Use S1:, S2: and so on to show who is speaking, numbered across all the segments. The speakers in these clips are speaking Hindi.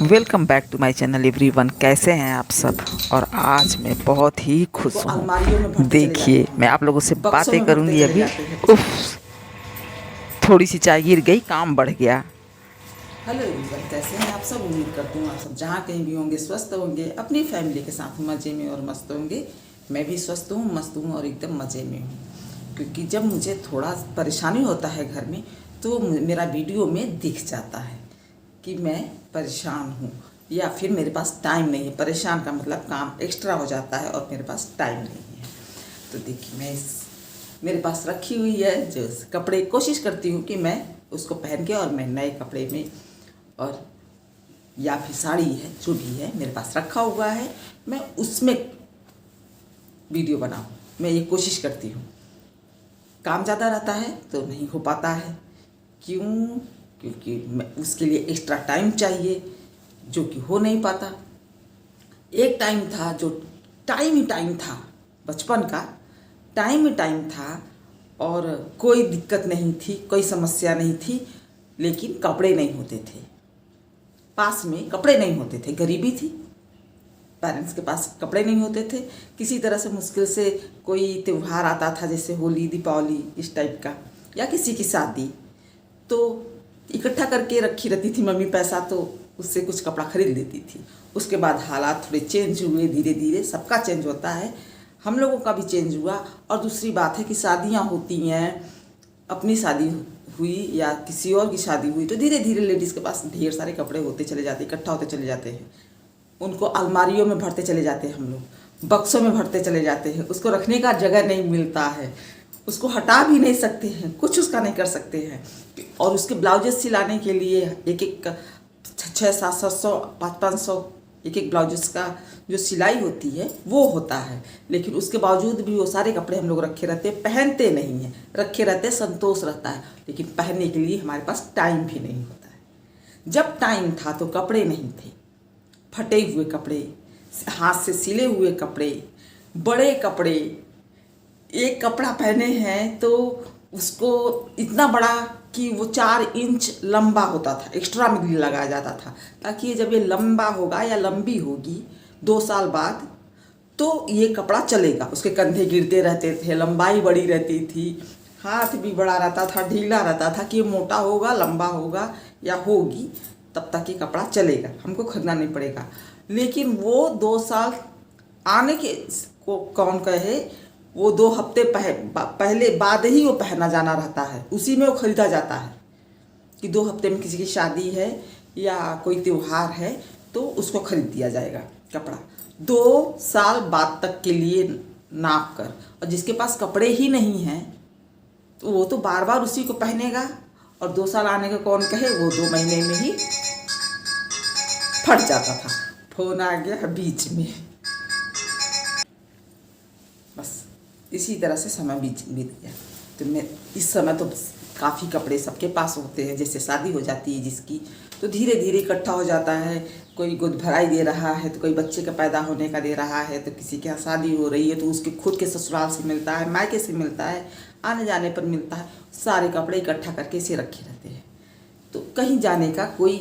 S1: Welcome back to my channel everyone. कैसे हैं आप सब। और आज मैं बहुत ही खुश
S2: वो
S1: हूँ।
S2: अलमारियों में भरते चले
S1: देखिए
S2: जाते हैं,
S1: मैं आप लोगों से
S2: बक्सों
S1: बातें
S2: में भरते
S1: करूँगी
S2: चले
S1: अभी।
S2: जाते हैं।
S1: उफ, थोड़ी सी चाय गिर गई, काम बढ़ गया।
S2: हेलो एवरीवन, कैसे हैं आप सब। उम्मीद करती हूँ आप सब जहाँ कहीं भी होंगे स्वस्थ होंगे, अपनी फैमिली के साथ मज़े में और मस्त होंगे। मैं भी स्वस्थ हूँ, मस्त हूँ और एकदम मज़े में हूँ। क्योंकि जब मुझे थोड़ा परेशानी होता है घर में तो मेरा वीडियो में दिख जाता है कि मैं परेशान हूँ या फिर मेरे पास टाइम नहीं है। परेशान का मतलब काम एक्स्ट्रा हो जाता है और मेरे पास टाइम नहीं है। तो देखिए मैं मेरे पास रखी हुई है जो कपड़े, कोशिश करती हूँ कि मैं उसको पहन के और मैं नए कपड़े में और या फिर साड़ी है जो भी है मेरे पास रखा हुआ है, मैं उसमें वीडियो बनाऊँ। मैं ये कोशिश करती हूँ। काम ज़्यादा रहता है तो नहीं हो पाता है। क्यों? क्योंकि मैं उसके लिए एक्स्ट्रा टाइम चाहिए जो कि हो नहीं पाता। एक टाइम था जो टाइम ही टाइम था, बचपन का टाइम ही टाइम था और कोई दिक्कत नहीं थी, कोई समस्या नहीं थी। लेकिन कपड़े नहीं होते थे, पास में कपड़े नहीं होते थे, गरीबी थी, पेरेंट्स के पास कपड़े नहीं होते थे। किसी तरह से मुश्किल से कोई त्यौहार आता था, जैसे होली, दीपावली, इस टाइप का, या किसी की शादी, तो इकट्ठा करके रखी रहती थी मम्मी पैसा, तो उससे कुछ कपड़ा खरीद लेती थी। उसके बाद हालात थोड़े चेंज हुए, धीरे धीरे सबका चेंज होता है, हम लोगों का भी चेंज हुआ। और दूसरी बात है कि शादियाँ होती हैं, अपनी शादी हुई या किसी और की शादी हुई तो धीरे धीरे लेडीज़ के पास ढेर सारे कपड़े होते चले जाते, इकट्ठा होते चले जाते हैं। उनको अलमारियों में भरते चले जाते हैं, हम लोग बक्सों में भरते चले जाते हैं। उसको रखने का जगह नहीं मिलता है, उसको हटा भी नहीं सकते हैं, कुछ उसका नहीं कर सकते हैं। और उसके ब्लाउजेस सिलाने के लिए एक एक 600-700 500-500 एक एक ब्लाउजेस का जो सिलाई होती है वो होता है। लेकिन उसके बावजूद भी वो सारे कपड़े हम लोग रखे रहते हैं, पहनते नहीं हैं। रखे रहते, संतोष रहता है, लेकिन पहनने के लिए हमारे पास टाइम भी नहीं होता है। जब टाइम था तो कपड़े नहीं थे, फटे हुए कपड़े, हाथ से सिले हुए कपड़े, बड़े कपड़े। एक कपड़ा पहने हैं तो उसको इतना बड़ा कि वो 4 इंच लंबा होता था, एक्स्ट्रा में लगाया जाता था, ताकि जब ये लंबा होगा या लंबी होगी 2 साल बाद तो ये कपड़ा चलेगा। उसके कंधे गिरते रहते थे, लंबाई बड़ी रहती थी, हाथ भी बड़ा रहता था, ढीला रहता था कि मोटा होगा, लंबा होगा या होगी, तब तक ये कपड़ा चलेगा, हमको खरीदना नहीं पड़ेगा। लेकिन वो 2 साल आने के को कौन कहे, वो 2 हफ्ते पहले बाद ही वो पहना जाना रहता है, उसी में वो खरीदा जाता है कि 2 हफ्ते में किसी की शादी है या कोई त्यौहार है तो उसको खरीद दिया जाएगा कपड़ा। 2 साल बाद तक के लिए नाप कर। और जिसके पास कपड़े ही नहीं हैं तो वो तो बार बार उसी को पहनेगा, और 2 साल आने का कौन कहे, वो 2 महीने में ही फट जाता था। फोन आ गया बीच में, बस इसी तरह से समय बीत गया। तो मैं इस समय तो काफ़ी कपड़े सबके पास होते हैं, जैसे शादी हो जाती है जिसकी तो धीरे धीरे इकट्ठा हो जाता है। कोई गोद भराई दे रहा है तो कोई बच्चे का पैदा होने का दे रहा है, तो किसी के यहाँ शादी हो रही है तो उसके खुद के ससुराल से मिलता है, मायके से मिलता है, आने जाने पर मिलता है। सारे कपड़े इकट्ठा करके इसे रखे रहते हैं, तो कहीं जाने का कोई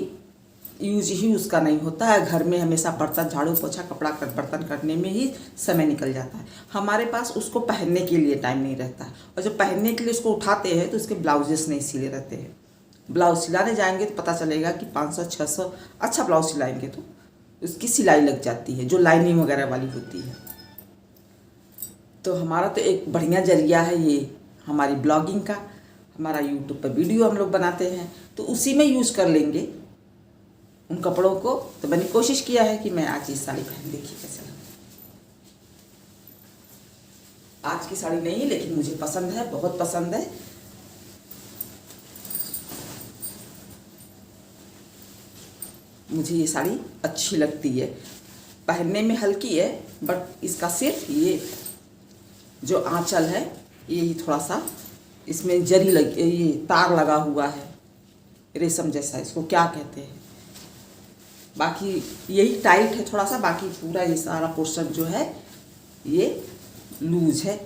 S2: यूज ही उसका नहीं होता है। घर में हमेशा बर्तन, झाड़ू पोछा, कपड़ा बर्तन करने में ही समय निकल जाता है। हमारे पास उसको पहनने के लिए टाइम नहीं रहता है, और जब पहनने के लिए उसको उठाते हैं तो उसके ब्लाउजेस नहीं सिले रहते हैं। ब्लाउज सिलाने जाएंगे तो पता चलेगा कि 500-600 अच्छा ब्लाउज सिलाएंगे तो उसकी सिलाई लग जाती है, जो लाइनिंग वगैरह वाली होती है। तो हमारा तो एक बढ़िया जरिया है ये हमारी ब्लॉगिंग का। हमारा यूट्यूब पर वीडियो हम लोग बनाते हैं तो उसी में यूज़ कर लेंगे उन कपड़ों को। तो मैंने कोशिश किया है कि मैं आज ये साड़ी पहन, देखिए कैसे लग। आज की साड़ी नहीं है लेकिन मुझे पसंद है, बहुत पसंद है। मुझे ये साड़ी अच्छी लगती है, पहनने में हल्की है, बट इसका सिर्फ ये जो आंचल है ये थोड़ा सा इसमें जरी लगी, ये तार लगा हुआ है रेशम जैसा, इसको क्या कहते हैं, बाकी यही टाइट है थोड़ा सा। बाकी पूरा ये सारा पोर्शन जो है ये लूज है,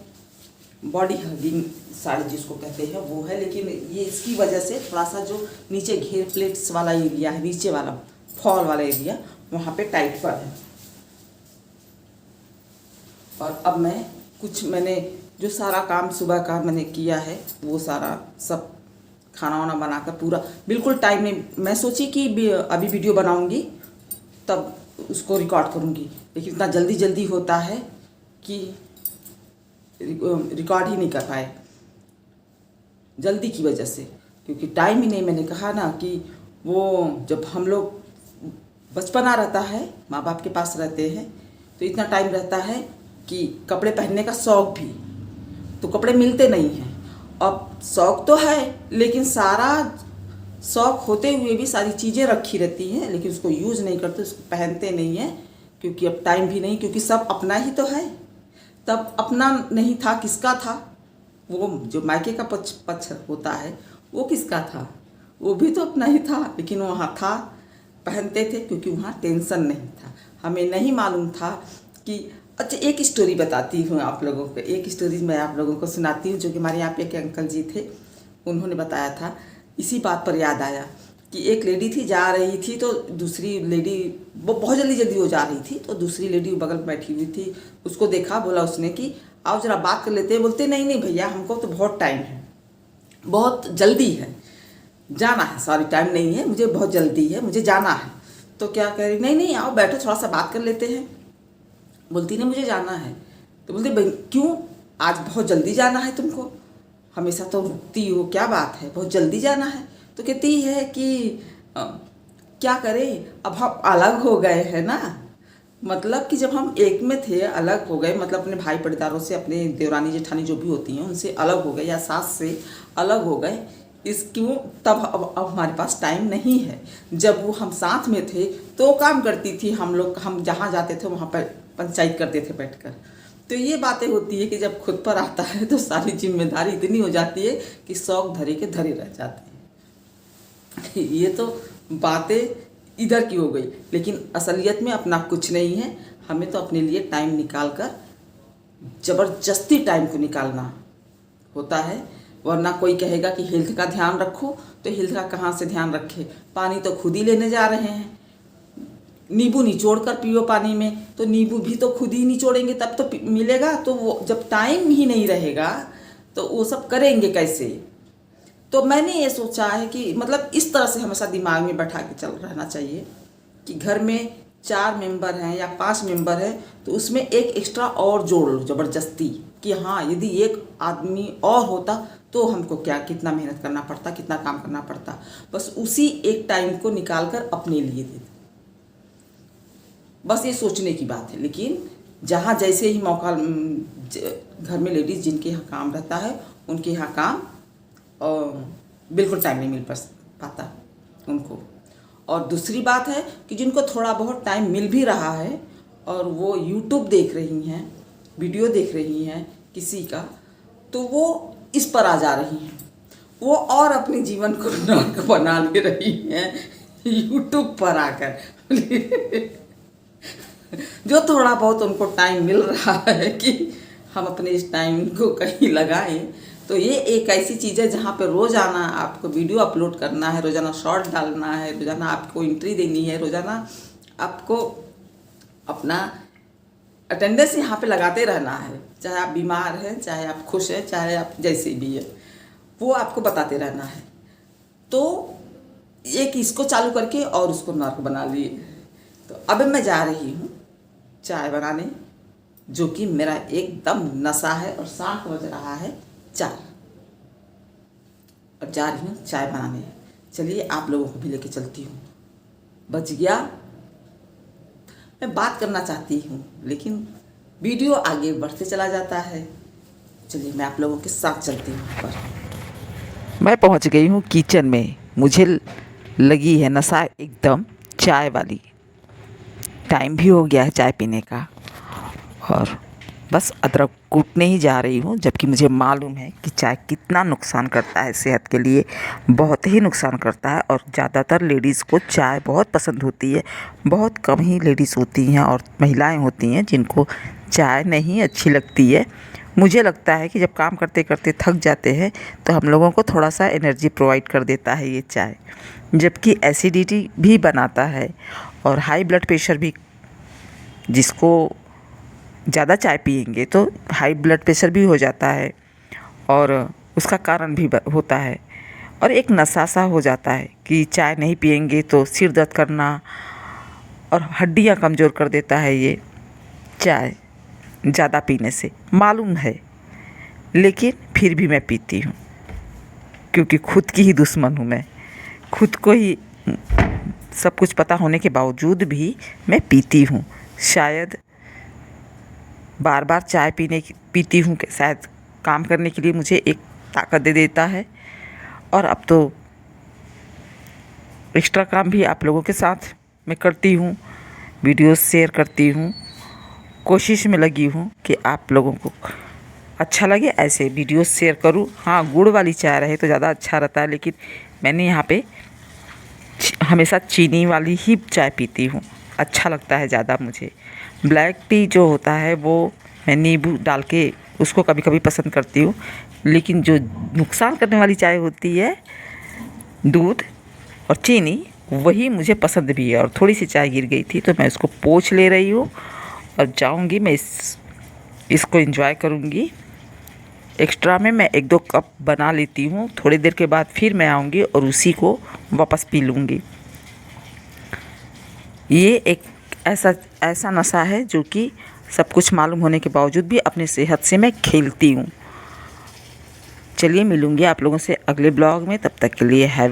S2: बॉडी हगिंग साड़ी जिसको कहते हैं वो है। लेकिन ये इसकी वजह से थोड़ा सा जो नीचे घेर प्लेट्स वाला एरिया है, नीचे वाला फॉल वाला एरिया, वहाँ पे टाइट पर है। और अब मैंने जो सारा काम सुबह का मैंने किया है वो सारा सब खाना वाना बनाकर पूरा बिल्कुल टाइम में, मैं सोची कि अभी वीडियो बनाऊंगी तब उसको रिकॉर्ड करूंगी, लेकिन इतना जल्दी जल्दी होता है कि रिकॉर्ड ही नहीं कर पाए जल्दी की वजह से, क्योंकि टाइम ही नहीं। मैंने कहा ना कि वो जब हम लोग बचपना रहता है, माँ बाप के पास रहते हैं, तो इतना टाइम रहता है कि कपड़े पहनने का शौक़ भी, तो कपड़े मिलते नहीं हैं। अब शौक़ तो है, लेकिन सारा शौक़ होते हुए भी सारी चीज़ें रखी रहती हैं, लेकिन उसको यूज़ नहीं करते, उसको पहनते नहीं हैं, क्योंकि अब टाइम भी नहीं, क्योंकि सब अपना ही तो है। तब अपना नहीं था, किसका था? वो जो मायके का पक्ष होता है वो किसका था? वो भी तो अपना ही था, लेकिन वहाँ था, पहनते थे, क्योंकि वहाँ टेंशन नहीं था। हमें नहीं मालूम था कि अच्छा, एक स्टोरी बताती हूँ आप लोगों को, एक स्टोरी मैं आप लोगों को सुनाती हूँ, जो कि हमारे यहाँ पे एक अंकल जी थे, उन्होंने बताया था। इसी बात पर याद आया कि एक लेडी थी, जा रही थी, तो दूसरी लेडी, वो बहुत जल्दी वो जा रही थी, तो दूसरी लेडी बगल में बैठी हुई थी, उसको देखा, बोला उसने कि आओ जरा बात कर लेते हैं। बोलते नहीं नहीं भैया, हमको तो बहुत टाइम है, बहुत जल्दी है, जाना है, सॉरी टाइम नहीं है, मुझे बहुत जल्दी है, मुझे जाना है। तो क्या कह रही, नहीं नहीं आओ बैठो, थोड़ा सा बात कर लेते हैं। बोलती नहीं मुझे जाना है। तो बोलते क्यों, आज बहुत जल्दी जाना है तुमको? हमेशा तो रुकती हो, क्या बात है, बहुत जल्दी जाना है? तो कहती है कि क्या करें, अब हम अलग हो गए हैं ना, मतलब कि जब हम एक में थे अलग हो गए, मतलब अपने भाई पड़दारों से, अपने देवरानी जेठानी जो भी होती हैं उनसे अलग हो गए, या सास से अलग हो गए, इस क्यों, तब अब हमारे पास टाइम नहीं है। जब वो हम साथ में थे तो काम करती थी, हम लोग, हम जहाँ जाते थे वहाँ पर पंचायत करते थे बैठकर। तो ये बातें होती है कि जब खुद पर आता है तो सारी जिम्मेदारी इतनी हो जाती है कि शौक धरे के धरे रह जाते हैं। ये तो बातें इधर की हो गई, लेकिन असलियत में अपना कुछ नहीं है। हमें तो अपने लिए टाइम निकाल कर, ज़बरदस्ती टाइम को निकालना होता है, वरना कोई कहेगा कि हेल्थ का ध्यान रखो, तो हेल्थ का कहाँ से ध्यान रखे? पानी तो खुद ही लेने जा रहे हैं, नींबू निचोड़ कर पियो पानी में, तो नींबू भी तो खुद ही निचोड़ेंगे तब तो मिलेगा। तो वो जब टाइम ही नहीं रहेगा तो वो सब करेंगे कैसे? तो मैंने ये सोचा है कि मतलब इस तरह से हमेशा दिमाग में बैठा के चल रहना चाहिए कि घर में 4 मेंबर हैं या 5 मेंबर हैं, तो उसमें एक एक्स्ट्रा और जोड़ लो ज़बरदस्ती, कि हाँ यदि एक आदमी और होता तो हमको क्या, कितना मेहनत करना पड़ता, कितना काम करना पड़ता, बस उसी एक टाइम को निकाल कर अपने लिए दे दो। बस ये सोचने की बात है। लेकिन जहाँ जैसे ही मौका, घर में लेडीज़ जिनके यहाँ काम रहता है उनके यहाँ काम और बिल्कुल टाइम नहीं मिल पाता उनको। और दूसरी बात है कि जिनको थोड़ा बहुत टाइम मिल भी रहा है और वो यूट्यूब देख रही हैं, वीडियो देख रही हैं किसी का, तो वो इस पर आ जा रही हैं, वो और अपने जीवन को नर्क बना ले रही हैं यूट्यूब पर आकर। जो थोड़ा बहुत उनको टाइम मिल रहा है कि हम अपने इस टाइम को कहीं लगाएं, तो ये एक ऐसी चीज़ है जहाँ पे रोज़ाना आपको वीडियो अपलोड करना है, रोज़ाना शॉर्ट डालना है, रोज़ाना आपको एंट्री देनी है, रोज़ाना आपको अपना अटेंडेंस यहाँ पे लगाते रहना है। चाहे आप बीमार हैं, चाहे आप खुश हैं, चाहे आप जैसे भी है, वो आपको बताते रहना है। तो एक इसको चालू करके और उसको नर्क बना लिए। तो अब मैं जा रही हूँ चाय बनाने, जो कि मेरा एकदम नशा है, और 7 बज रहा है 4, और जा रही हूँ चाय बनाने। चलिए आप लोगों को भी लेके चलती हूँ। बज गया, मैं बात करना चाहती हूँ लेकिन वीडियो आगे बढ़ते चला जाता है। चलिए मैं आप लोगों के साथ चलती हूँ पर।
S1: मैं पहुंच गई हूँ किचन में, मुझे लगी है नशा एकदम चाय वाली। टाइम भी हो गया है चाय पीने का, और बस अदरक कूटने ही जा रही हूँ, जबकि मुझे मालूम है कि चाय कितना नुकसान करता है सेहत के लिए, बहुत ही नुकसान करता है। और ज़्यादातर लेडीज़ को चाय बहुत पसंद होती है, बहुत कम ही लेडीज़ होती हैं और महिलाएं होती हैं जिनको चाय नहीं अच्छी लगती है। मुझे लगता है कि जब काम करते करते थक जाते हैं तो हम लोगों को थोड़ा सा एनर्जी प्रोवाइड कर देता है ये चाय, जबकि एसिडिटी भी बनाता है और हाई ब्लड प्रेशर भी, जिसको ज़्यादा चाय पिएंगे तो हाई ब्लड प्रेशर भी हो जाता है और उसका कारण भी होता है। और एक नशा सा हो जाता है कि चाय नहीं पिएंगे तो सिर दर्द करना और हड्डियां कमज़ोर कर देता है ये चाय ज़्यादा पीने से, मालूम है। लेकिन फिर भी मैं पीती हूँ क्योंकि खुद की ही दुश्मन हूँ मैं, खुद को ही सब कुछ पता होने के बावजूद भी मैं पीती हूँ। शायद बार बार चाय पीती हूँ कि शायद काम करने के लिए मुझे एक ताकत दे देता है। और अब तो एक्स्ट्रा काम भी आप लोगों के साथ मैं करती हूँ, वीडियोस शेयर करती हूँ, कोशिश में लगी हूँ कि आप लोगों को अच्छा लगे ऐसे वीडियोस शेयर करूँ। हाँ, गुड़ वाली चाय रहे तो ज़्यादा अच्छा रहता है, लेकिन मैंने यहाँ पे हमेशा चीनी वाली ही चाय पीती हूँ, अच्छा लगता है ज़्यादा मुझे। ब्लैक टी जो होता है वो मैं नींबू डाल के उसको कभी कभी पसंद करती हूँ, लेकिन जो नुकसान करने वाली चाय होती है दूध और चीनी, वही मुझे पसंद भी है। और थोड़ी सी चाय गिर गई थी तो मैं उसको पोंछ ले रही हूँ और जाऊँगी मैं इसको एंजॉय करूँगी। एक्स्ट्रा में मैं 1-2 कप बना लेती हूँ, थोड़ी देर के बाद फिर मैं आऊँगी और उसी को वापस पी लूँगी। ये एक ऐसा नशा है जो कि सब कुछ मालूम होने के बावजूद भी अपनी सेहत से मैं खेलती हूँ। चलिए मिलूँगी आप लोगों से अगले ब्लॉग में, तब तक के लिए हैव